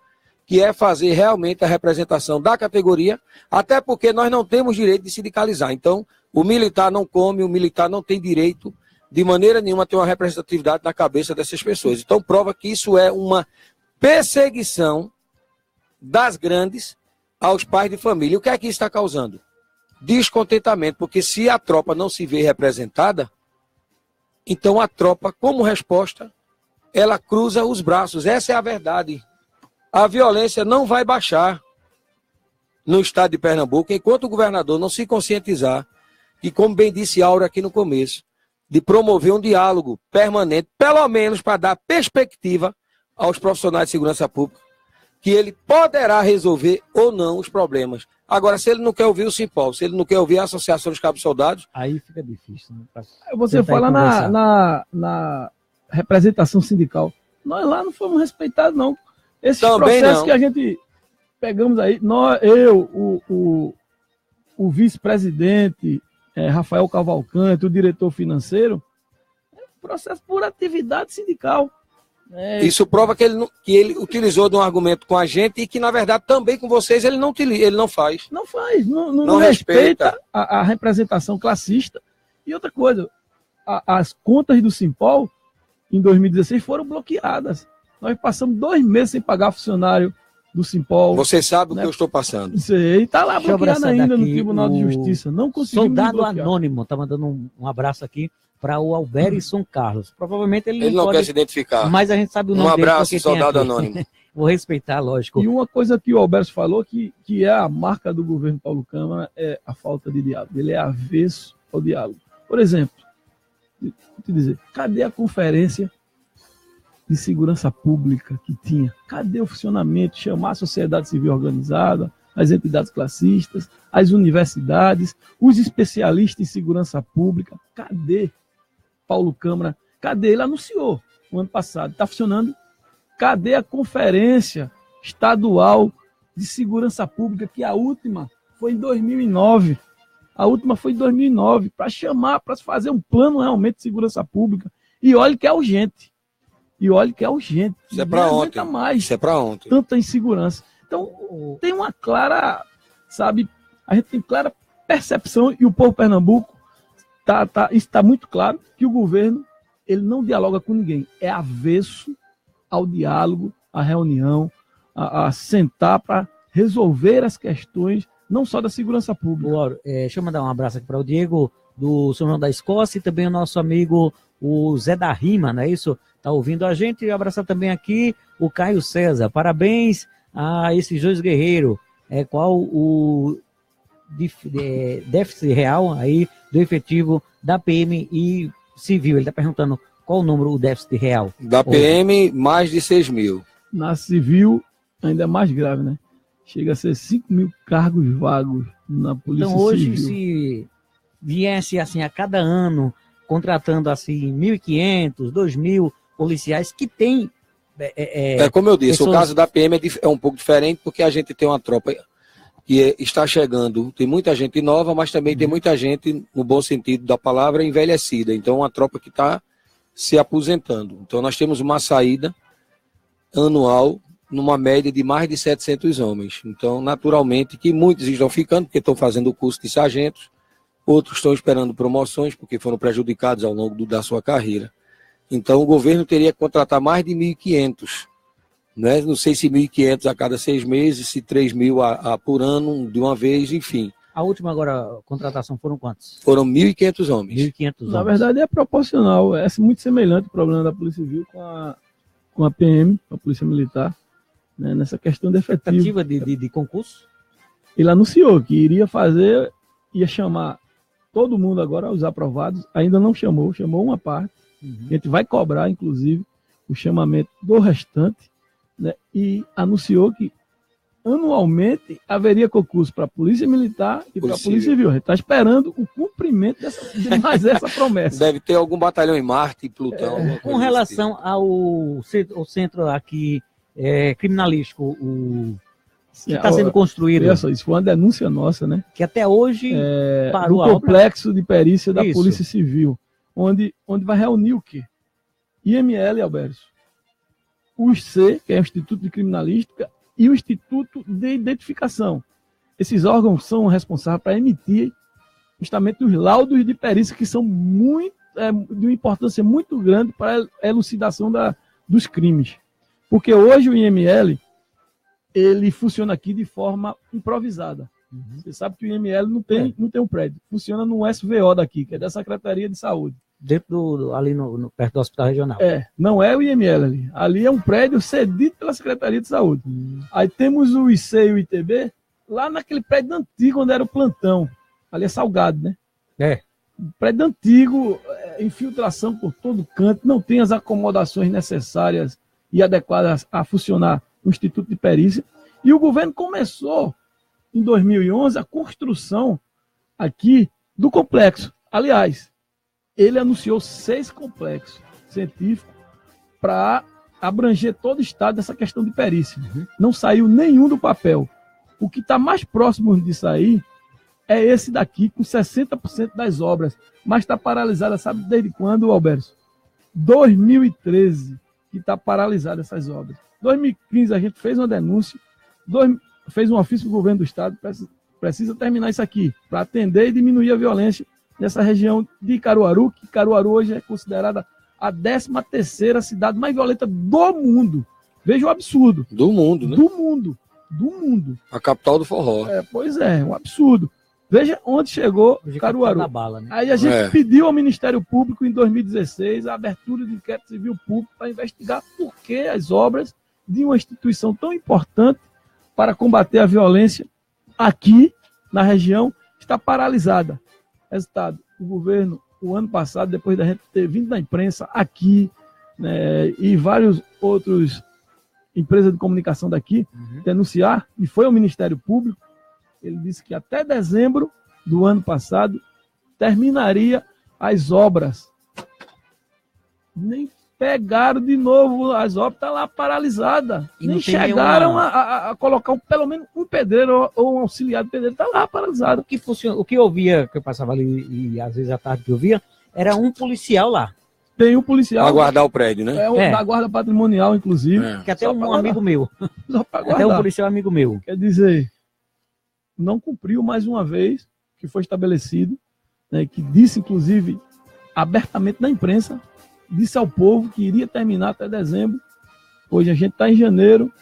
que é fazer realmente a representação da categoria, até porque nós não temos direito de sindicalizar. Então, o militar não come, o militar não tem direito, de maneira nenhuma, a ter uma representatividade na cabeça dessas pessoas. Então, prova que isso é uma perseguição das grandes aos pais de família. O que é que isso está causando? Descontentamento, porque se a tropa não se vê representada, então a tropa, como resposta, ela cruza os braços. Essa é a verdade. A violência não vai baixar no estado de Pernambuco enquanto o governador não se conscientizar e, como bem disse Áureo aqui no começo, de promover um diálogo permanente, pelo menos para dar perspectiva aos profissionais de segurança pública, que ele poderá resolver ou não os problemas. Agora, se ele não quer ouvir o Simpol, se ele não quer ouvir a Associação dos Cabos Soldados... Aí fica difícil. Né? Você fala na representação sindical. Nós lá não fomos respeitados, não. Esses Também processos não. que a gente pegamos aí, o vice-presidente, Rafael Cavalcante, o diretor financeiro, processo por atividade sindical. Isso prova que ele utilizou de um argumento com a gente e que, na verdade, também com vocês ele não faz. Não faz, não respeita a representação classista. E outra coisa, as contas do Simpol, em 2016, foram bloqueadas. Nós passamos 2 meses sem pagar funcionário do Simpol. Você sabe o que eu estou passando. E está lá bloqueado ainda no Tribunal de Justiça. Não conseguimos Soldado Anônimo está mandando um abraço aqui para o Alberison Carlos. Provavelmente ele não pode quer se identificar. Mas a gente sabe o nome dele. Um abraço, Soldado Anônimo. Vou respeitar, lógico. E uma coisa que o Alberto falou, que é a marca do governo Paulo Câmara, é a falta de diálogo. Ele é avesso ao diálogo. Por exemplo, vou te dizer, cadê a conferência de segurança pública que tinha? Cadê o funcionamento? Chamar a sociedade civil organizada, as entidades classistas, as universidades, os especialistas em segurança pública. Cadê Paulo Câmara? Cadê? Ele anunciou no ano passado. Está funcionando? Cadê a conferência estadual de segurança pública, que a última foi em 2009? A última foi em 2009, para chamar, para fazer um plano realmente de segurança pública. E olha que é urgente. Isso é para ontem. Isso é para ontem. Tanta insegurança. Então, tem uma clara, a gente tem clara percepção, e o povo Pernambuco está muito claro que o governo ele não dialoga com ninguém. É avesso ao diálogo, à reunião, a sentar para resolver as questões, não só da segurança pública. Deixa eu mandar um abraço aqui para o Diego, do São João da Escócia, e também o nosso amigo, o Zé da Rima, não é isso? Está ouvindo a gente. E abraçar também aqui o Caio César. Parabéns a esses 2 guerreiros. Qual o déficit real aí do efetivo da PM e civil? Ele está perguntando qual o número, o déficit real. Da PM, mais de 6 mil. Na civil, ainda é mais grave, né? Chega a ser 5 mil cargos vagos na Polícia Civil. Então hoje, se viesse assim a cada ano, contratando assim 1.500, 2.000 policiais que tem... como eu disse, o caso da PM é um pouco diferente, porque a gente tem uma tropa que está chegando, tem muita gente nova, mas também tem muita gente, no bom sentido da palavra, envelhecida. Então, uma tropa que está se aposentando. Então, nós temos uma saída anual numa média de mais de 700 homens. Então, naturalmente, que muitos estão ficando, porque estão fazendo o curso de sargentos, outros estão esperando promoções, porque foram prejudicados ao longo da sua carreira. Então, o governo teria que contratar mais de 1.500, né? Não sei se 1.500 a cada 6 meses, se 3.000 por ano, de uma vez, enfim. A última agora contratação foram quantos? Foram 1.500 homens. 1.500 homens. Na verdade, é proporcional. É muito semelhante o problema da Polícia Civil com a PM, a Polícia Militar, né? Nessa questão de efetivo. Expectativa de concurso? Ele anunciou que ia chamar todo mundo agora, os aprovados. Ainda não chamou uma parte. A gente vai cobrar, inclusive, o chamamento do restante, né? E anunciou que anualmente haveria concurso para a Polícia Militar e para a Polícia Civil. A gente está esperando o cumprimento dessa promessa. Deve ter algum batalhão em Marte, em Plutão. Com relação ao centro aqui criminalístico, que está sendo construído. Isso foi uma denúncia nossa, né? Que até hoje parou no complexo de perícia da Polícia Civil, onde vai reunir o quê? IML, Alberto, o IC, que é o Instituto de Criminalística, e o Instituto de Identificação. Esses órgãos são responsáveis para emitir justamente os laudos de perícia, que são de uma importância muito grande para a elucidação dos crimes. Porque hoje o IML ele funciona aqui de forma improvisada. Você sabe que o IML não tem um prédio. Funciona no SVO daqui, que é da Secretaria de Saúde. Dentro ali perto do Hospital Regional. Não é o IML ali. Ali é um prédio cedido pela Secretaria de Saúde. Aí temos o IC e o ITB lá naquele prédio antigo onde era o plantão. Ali é Salgado, né? Prédio antigo, infiltração por todo canto, não tem as acomodações necessárias e adequadas a funcionar o Instituto de Perícia. E o governo começou, em 2011, a construção aqui do complexo. Aliás, ele anunciou 6 complexos científicos para abranger todo o estado dessa questão de perícia. Não saiu nenhum do papel. O que está mais próximo de sair é esse daqui, com 60% das obras. Mas está paralisada, sabe desde quando, Alberto? 2013 que está paralisada essas obras. 2015 a gente fez uma denúncia, fez um ofício do governo do estado, precisa terminar isso aqui, para atender e diminuir a violência nessa região de Caruaru, que Caruaru hoje é considerada a 13ª cidade mais violenta do mundo. Veja o absurdo. Do mundo, né? Do mundo. A capital do forró. Pois é, um absurdo. Veja onde chegou Caruaru. Bala, né? Aí a gente pediu ao Ministério Público, em 2016, a abertura do inquérito civil público para investigar por que as obras de uma instituição tão importante para combater a violência aqui na região está paralisada. Resultado, o governo, o ano passado, depois da gente ter vindo da imprensa aqui, né, e vários outros empresas de comunicação daqui denunciar, e foi ao Ministério Público, ele disse que até dezembro do ano passado terminaria as obras. Nem pegaram de novo as obras, está lá paralisada. Nem chegaram a colocar pelo menos um pedreiro ou um auxiliar de pedreiro, está lá paralisado. O que eu via, que eu passava ali e às vezes à tarde que eu via, era um policial lá. Tem um policial. Para guardar o prédio, né? Da guarda patrimonial, inclusive. Que até um amigo meu. Até um policial amigo meu. Quer dizer, não cumpriu mais uma vez que foi estabelecido, né, que disse, inclusive, abertamente na imprensa, disse ao povo que iria terminar até dezembro. Hoje a gente está em janeiro,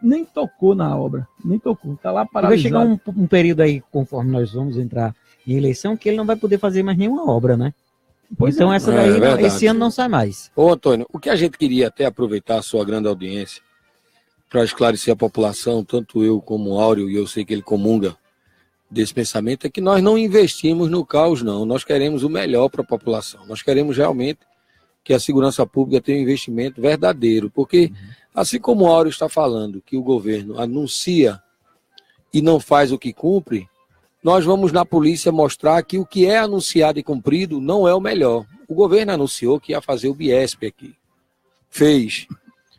nem tocou na obra, nem tocou, está lá paralisado. Vai chegar um período aí, conforme nós vamos entrar em eleição, que ele não vai poder fazer mais nenhuma obra, né? Pois então essa daí, esse ano não sai mais. Ô Antônio, o que a gente queria até aproveitar a sua grande audiência para esclarecer a população, tanto eu como o Áureo, e eu sei que ele comunga desse pensamento, é que nós não investimos no caos, não. Nós queremos o melhor para a população. Nós queremos realmente que a segurança pública tenha um investimento verdadeiro, porque assim como o Áureo está falando que o governo anuncia e não faz o que cumpre, nós vamos na polícia mostrar que o que é anunciado e cumprido não é o melhor. O governo anunciou que ia fazer o Biesp aqui. Fez.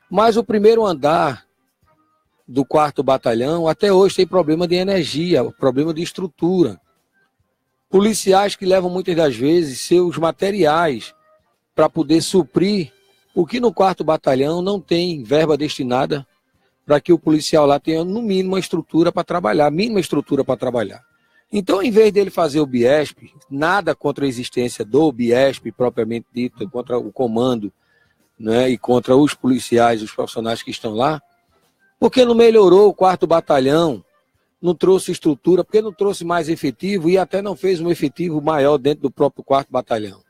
Mas o primeiro andar do 4º Batalhão até hoje tem problema de energia, problema de estrutura. Policiais que levam muitas das vezes seus materiais para poder suprir o que no 4º Batalhão não tem verba destinada para que o policial lá tenha no mínimo uma estrutura para trabalhar, mínima estrutura para trabalhar. Então, em vez dele fazer o Biesp, nada contra a existência do Biesp propriamente dito, contra o comando, né, e contra os policiais, os profissionais que estão lá, porque não melhorou o 4º Batalhão, não trouxe estrutura, porque não trouxe mais efetivo e até não fez um efetivo maior dentro do próprio 4º Batalhão.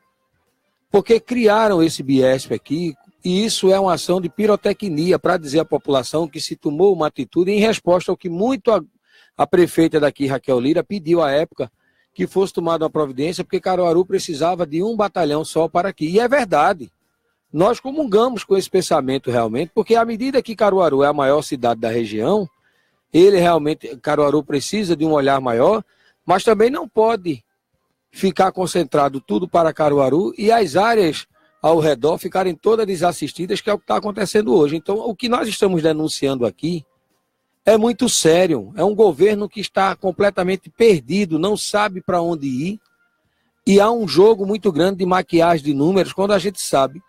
Porque criaram esse Biesp aqui, e isso é uma ação de pirotecnia para dizer à população que se tomou uma atitude em resposta ao que muito a prefeita daqui, Raquel Lira, pediu à época que fosse tomada uma providência, porque Caruaru precisava de um batalhão só para aqui. E é verdade. Nós comungamos com esse pensamento realmente, porque à medida que Caruaru é a maior cidade da região, Caruaru precisa de um olhar maior, mas também não pode ficar concentrado tudo para Caruaru e as áreas ao redor ficarem todas desassistidas, que é o que está acontecendo hoje. Então, o que nós estamos denunciando aqui é muito sério. É um governo que está completamente perdido, não sabe para onde ir, e há um jogo muito grande de maquiagem de números, quando a gente sabe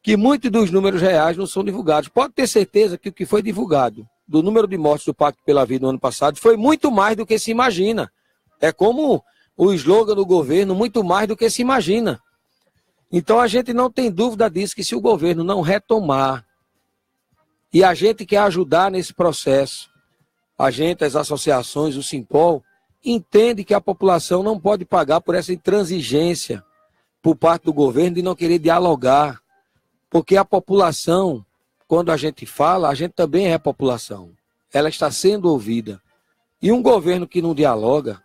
que muitos dos números reais não são divulgados. Pode ter certeza que o que foi divulgado do número de mortes do Pacto pela Vida no ano passado foi muito mais do que se imagina. É como o slogan do governo, muito mais do que se imagina. Então a gente não tem dúvida disso, que se o governo não retomar, e a gente quer ajudar nesse processo, a gente, as associações, o Simpol, entende que a população não pode pagar por essa intransigência por parte do governo de não querer dialogar. Porque a população, quando a gente fala, a gente também é população. Ela está sendo ouvida. E um governo que não dialoga,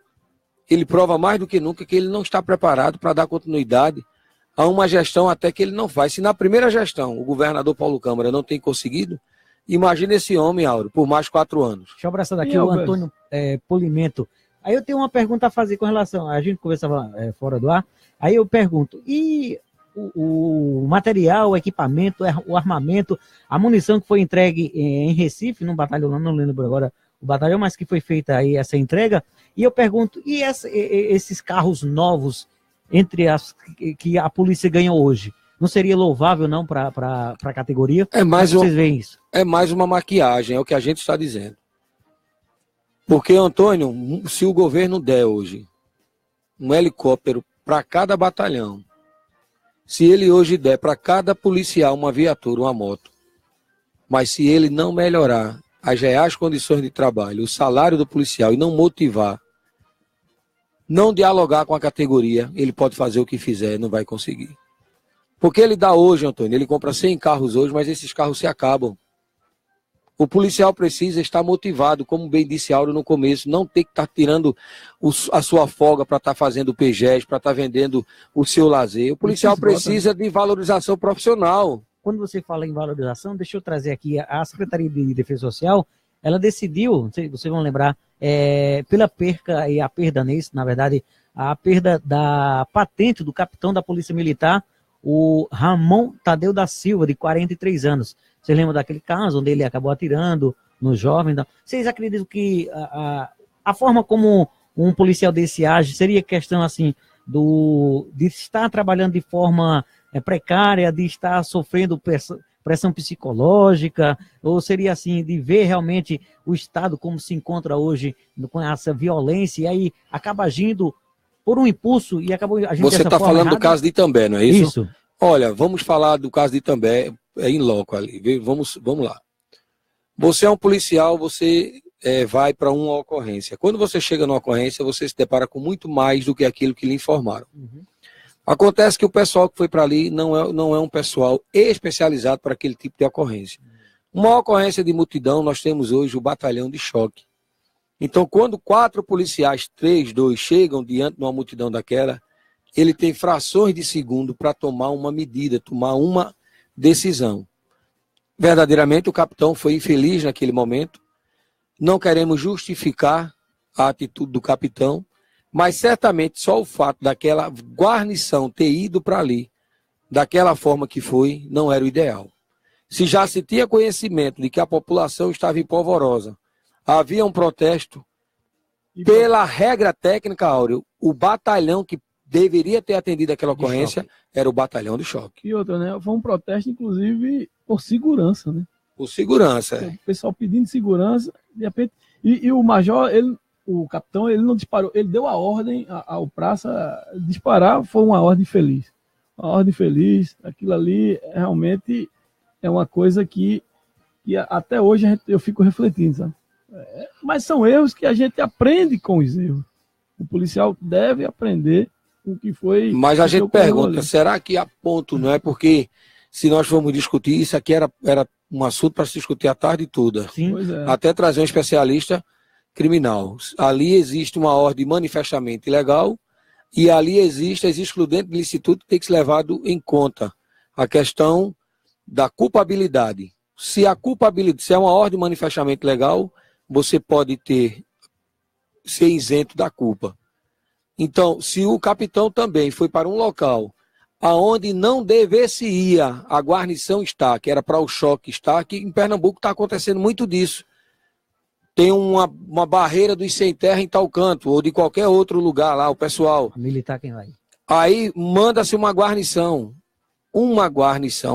ele prova mais do que nunca que ele não está preparado para dar continuidade a uma gestão até que ele não faz. Se na primeira gestão o governador Paulo Câmara não tem conseguido, imagina esse homem, Áureo, por mais 4 anos. Deixa eu abraçar daqui o Antônio Polimento. Aí eu tenho uma pergunta a fazer com relação... A gente conversava fora do ar, aí eu pergunto, e o material, o equipamento, o armamento, a munição que foi entregue em Recife, num batalhão, não lembro agora o batalhão, mas que foi feita aí essa entrega. E eu pergunto, e esses carros novos, entre as que a polícia ganhou hoje, não seria louvável não para a categoria? Vocês veem isso? É mais uma maquiagem, é o que a gente está dizendo. Porque, Antônio, se o governo der hoje um helicóptero para cada batalhão, se ele hoje der para cada policial uma viatura, uma moto, mas se ele não melhorar as reais condições de trabalho, o salário do policial e não motivar, não dialogar com a categoria, ele pode fazer o que fizer, não vai conseguir. Porque ele dá hoje, Antônio, ele compra 100 carros hoje, mas esses carros se acabam. O policial precisa estar motivado, como bem disse Áureo no começo, não ter que estar tirando a sua folga para estar fazendo o PGES, para estar vendendo o seu lazer. O policial precisa de valorização profissional. Quando você fala em valorização, deixa eu trazer aqui a Secretaria de Defesa Social, ela decidiu, vocês vão lembrar, pela perca e a perda nisso, na verdade, a perda da patente do capitão da Polícia Militar, o Ramon Tadeu da Silva, de 43 anos. Vocês lembram daquele caso onde ele acabou atirando no jovem? Vocês acreditam que a forma como um policial desse age seria questão assim de estar trabalhando de forma precária, de estar sofrendo pressão psicológica, ou seria assim de ver realmente o Estado como se encontra hoje com essa violência e aí acaba agindo por um impulso e acabou agindo Você está falando do caso de Itambé, não é isso? Isso. Olha, vamos falar do caso de Itambé em loco ali. Vamos lá. Você é um policial, você vai para uma ocorrência. Quando você chega numa ocorrência, você se depara com muito mais do que aquilo que lhe informaram. Uhum. Acontece que o pessoal que foi para ali não é um pessoal especializado para aquele tipo de ocorrência. Uma ocorrência de multidão, nós temos hoje o batalhão de choque. Então, quando 4 policiais, 3, 2, chegam diante de uma multidão daquela, ele tem frações de segundo para tomar uma medida, tomar uma decisão. Verdadeiramente, o capitão foi infeliz naquele momento. Não queremos justificar a atitude do capitão, mas certamente só o fato daquela guarnição ter ido para ali, daquela forma que foi, não era o ideal. Se já se tinha conhecimento de que a população estava empolvorosa, havia um protesto, pela regra técnica, Áureo, o batalhão que deveria ter atendido aquela ocorrência era o batalhão de choque. E outra, né? Foi um protesto, inclusive, por segurança, né? Por segurança, O pessoal pedindo segurança, de repente... E o major, o capitão, ele não disparou, ele deu a ordem ao praça disparar, foi uma ordem feliz. Uma ordem feliz, aquilo ali realmente é uma coisa que até hoje eu fico refletindo, sabe? Mas são erros que a gente aprende com os erros. O policial deve aprender o que foi... Mas a gente pergunta, será que a ponto, não é? Porque se nós formos discutir, isso aqui era um assunto para se discutir a tarde toda. Sim. Até trazer um especialista criminal. Ali existe uma ordem manifestamente ilegal e ali existe a excludente de licitude que tem que ser levado em conta. A questão da culpabilidade. Se é uma ordem manifestamente legal, você pode ser isento da culpa. Então, se o capitão também foi para um local aonde não devesse a guarnição estar, que era para o choque estar, que em Pernambuco está acontecendo muito disso. Tem uma barreira dos sem terra em tal canto, ou de qualquer outro lugar lá, o pessoal. Militar quem vai? Aí manda-se uma guarnição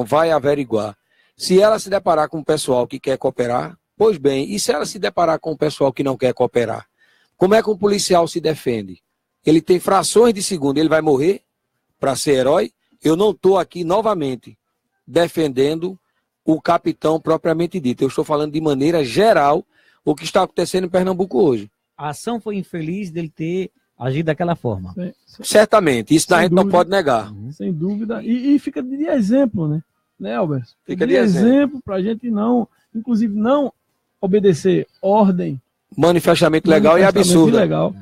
vai averiguar. Se ela se deparar com o pessoal que quer cooperar, pois bem, e se ela se deparar com o pessoal que não quer cooperar? Como é que um policial se defende? Ele tem frações de segundo, ele vai morrer para ser herói? Eu não estou aqui novamente defendendo o capitão propriamente dito. Eu estou falando de maneira geral o que está acontecendo em Pernambuco hoje. A ação foi infeliz dele ter agido daquela forma. Certamente, isso a gente não pode negar. Sem dúvida. E fica de exemplo, né, Alberto? Fica de exemplo para a gente não, inclusive, não obedecer ordem. Manifestamente legal e absurda. Ilegal,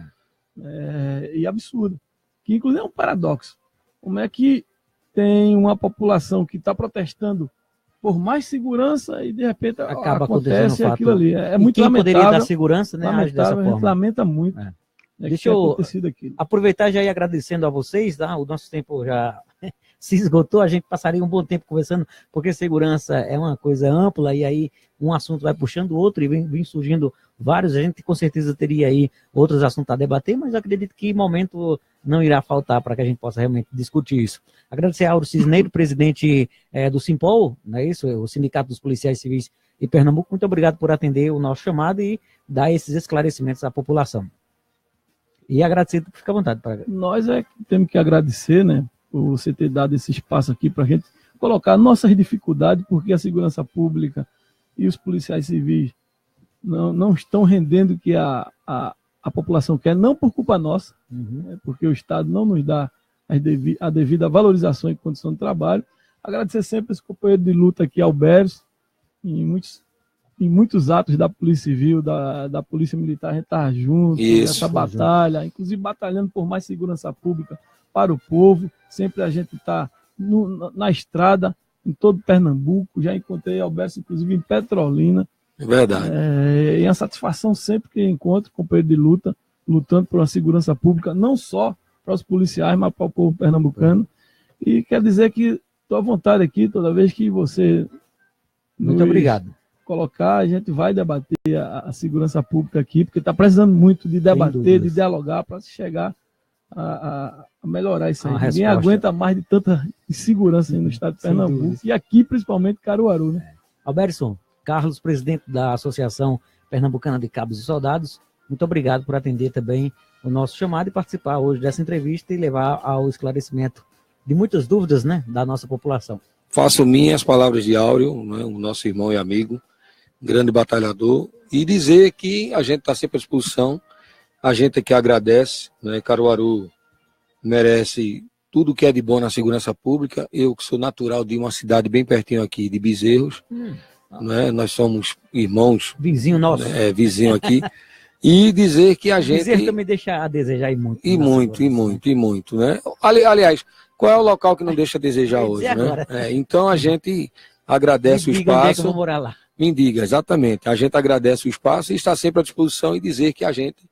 e absurda. Que, inclusive, é um paradoxo. Como é que tem uma população que está protestando por mais segurança e, de repente, acaba acontece aquilo ali. É muito quem lamentável. Poderia dar segurança, né? Age dessa forma. A gente lamenta muito. Deixa eu aproveitar já ir agradecendo a vocês, tá? O nosso tempo já se esgotou, a gente passaria um bom tempo conversando, porque segurança é uma coisa ampla, e aí um assunto vai puxando o outro, e vem surgindo vários, a gente com certeza teria aí outros assuntos a debater, mas eu acredito que momento não irá faltar para que a gente possa realmente discutir isso. Agradecer a Áureo Cisneiro, presidente do Simpol, não é isso? O Sindicato dos Policiais Civis de Pernambuco, muito obrigado por atender o nosso chamado e dar esses esclarecimentos à população. E agradecer, fica à vontade. Nós temos que agradecer, né, por você ter dado esse espaço aqui para a gente colocar nossas dificuldades, porque a segurança pública e os policiais civis não estão rendendo o que a população quer, não por culpa nossa, né, porque o Estado não nos dá a devida valorização e condição de trabalho. Agradecer sempre esse companheiro de luta aqui, Alberto, em muitos atos da Polícia Civil, da Polícia Militar, a gente está junto nessa batalha, inclusive batalhando por mais segurança pública para o povo. Sempre a gente está na estrada, em todo Pernambuco. Já encontrei Alberto, inclusive, em Petrolina. É verdade. E a satisfação sempre que encontro companheiro de luta, lutando por uma segurança pública, não só para os policiais, mas para o povo pernambucano. E quer dizer que estou à vontade aqui, toda vez que você muito obrigado. Colocar, a gente vai debater a segurança pública aqui, porque está precisando muito de debater, de dialogar, para se chegar a melhorar isso aí. Ninguém aguenta mais de tanta insegurança no estado de Pernambuco, e aqui principalmente Caruaru, né? Alberto Carlos, presidente da Associação Pernambucana de Cabos e Soldados, muito obrigado por atender também o nosso chamado e participar hoje dessa entrevista e levar ao esclarecimento de muitas dúvidas, né, da nossa população. Faço minhas palavras de Áureo, né, o nosso irmão e amigo, grande batalhador, e dizer que a gente está sempre à disposição, a gente que agradece, né, Caruaru merece tudo que é de bom na segurança pública. Eu que sou natural de uma cidade bem pertinho aqui, de Bezerros, né, nós somos irmãos. Vizinho nosso. Vizinho aqui. E dizer que a gente... Bezerros também deixa a desejar muito. E muito, né? Aliás, qual é o local que não deixa a desejar hoje, né? Então a gente agradece o espaço. Onde é que eu vou morar lá? Me diga, exatamente. A gente agradece o espaço e está sempre à disposição, e dizer que a gente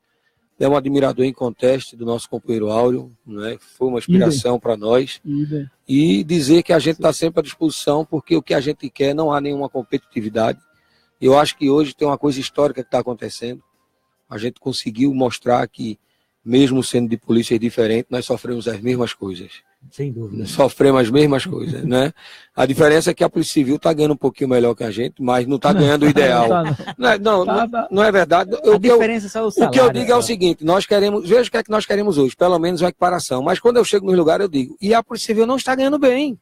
é um admirador inconteste do nosso companheiro Áureo, né? Foi uma inspiração para nós. E dizer que a gente está sempre à disposição, porque o que a gente quer, não há nenhuma competitividade. Eu acho que hoje tem uma coisa histórica que está acontecendo. A gente conseguiu mostrar que, mesmo sendo de polícias diferentes, nós sofremos as mesmas coisas. Sem dúvida. Sofremos as mesmas coisas, né? A diferença é que a Polícia Civil está ganhando um pouquinho melhor que a gente, mas não está ganhando o ideal. Não é verdade. A diferença é só o salário. O que eu digo é o seguinte, nós queremos, veja o que é que nós queremos hoje, pelo menos uma equiparação. Mas quando eu chego nos lugares, eu digo, e a Polícia Civil não está ganhando bem.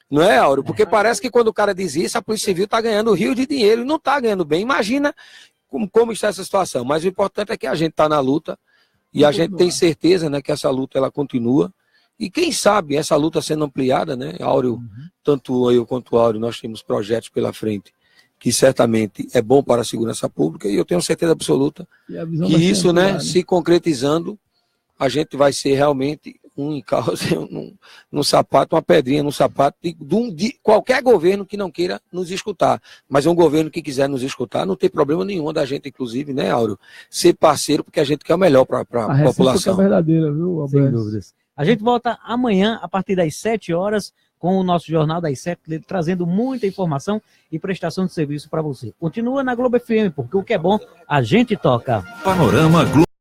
Não é, Áureo? Porque parece que quando o cara diz isso, a Polícia Civil está ganhando rios de dinheiro e não está ganhando bem. Imagina como está essa situação. Mas o importante é que a gente está na luta e a gente tem certeza, né, que essa luta ela continua. E quem sabe essa luta sendo ampliada, né, Áureo, tanto eu quanto o Áureo, nós temos projetos pela frente que certamente é bom para a segurança pública, e eu tenho certeza absoluta que isso, né, se concretizando, a gente vai ser realmente um encalço, num sapato, uma pedrinha no sapato de qualquer governo que não queira nos escutar. Mas um governo que quiser nos escutar, não tem problema nenhum da gente, inclusive, né, Áureo, ser parceiro, porque a gente quer o melhor para a população. É verdadeira, viu, Alberto? Sem dúvidas. A gente volta amanhã, a partir das 7 horas, com o nosso Jornal das 7, trazendo muita informação e prestação de serviço para você. Continua na Globo FM, porque o que é bom, a gente toca. Panorama Globo.